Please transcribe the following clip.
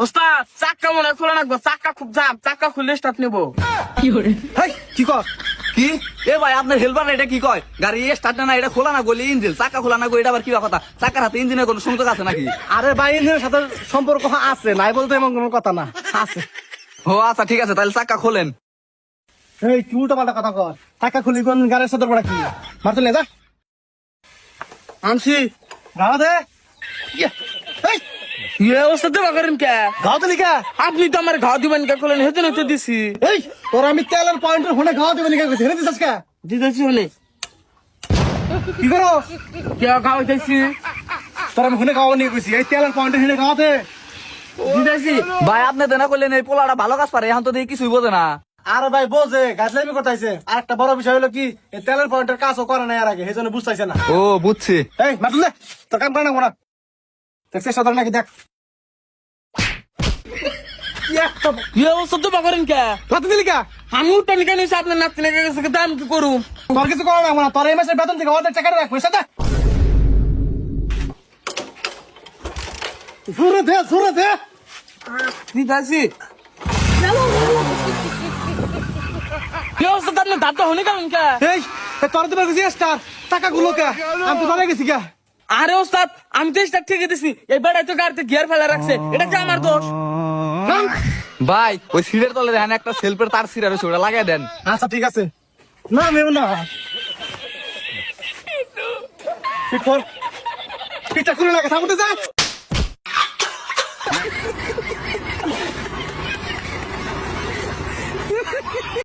ওস্তাদ চাক্কা মনে হয় খোলা রাখবো, চাক্কা খুব জাম, চাক্কা খুললে স্টার্ট নেবো। কি কর কি এ ভাই আপনার হেল্পার এটা কি কয় গাড়ি স্টার্ট না এটা খোলা না গলি ইঞ্জিন চাকা খোলা না গো এটা আবার কি কথা চাকার হাতে ইঞ্জিনের কোনো সংযোগ আছে নাকি? আরে ভাই ইঞ্জিনের সাথে সম্পর্ক আছে, নাই বলতে এমন কোনো কথা না, আছে। ও আচ্ছা ঠিক আছে তাহলে চাকা খোলেন। এই কি উল্টো পাল্টা কথা কর, টাকা খুলি কোন গাড়ির সাথে পড়া কি মারতে লে যা আনছি গাওয়া দে। এই ইয়ে ওস্তাদ দেবা করেন কে? গাও তো লিখা। আপনি তো আমার ঘাও দিবেন কে করলেন, হেতে নতে দিছি। এই তোর আমি তেলের পয়েন্টের ফোনে গাওয়া দেবে লিখা গেছি, হেরে দিছিস কে? দিতেছি হলে কি করো? কে ঘাও দিতেছি? তোর আমি ফোনে গাওয়া নিয়ে গেছি, এই তেলের পয়েন্টের হেনে গাওয়া দে। দিতেছি। ভাই আপনি দেনা করলেন এই পোলাটা ভালো কাজ পারে এখন তো দেখি কিছুই বোঝে না। আরে ভাই বোঝে গাছলামি করতেছে, আর একটা বড় বিষয় হলো কি এই তেলের পয়েন্টের কাজও করে না এর আগে, সেই জন্য বুঝতেছে না। ও বুঝছি। এই মারলে তোর কাম করে না কোনা দেখছিস সাধারণ নাকি দেখ। ইয়ে ওস্তাদ দেবা করেন কে? কত দিলি কা? আমি উঠতে নিকে নিছি আপনার নাতি লেগে গেছে, কিন্তু আমি কি করুম? তোর কিছু করা না, তোর এই মাসের বেতন থেকে আমাদের টাকা রাখ পয়সা দে। জোরে দে জোরে দে। দিতেছি। ইয়ে ওস্তাদ আপনার দাঁতটা হনে কেমন কে? এই তোর তো বেশি স্টার টাকা গুলো কে আমি তো ধরে গেছি কে? আরে ওস্তাদ আমি তো স্টার্ট ঠিক দিছি, এই বেড়াই তো গাড়িতে গিয়ার ফেলা রাখছে, এটা কি আমার দোষ? ভাই ওই সিটের তলে দেখেন একটা সেলফের তার সিরা রয়েছে ওটা লাগাই দেন। আচ্ছা ঠিক আছে না মেম না ঠিক কর পিঠা খুলে লাগে সামনে যা।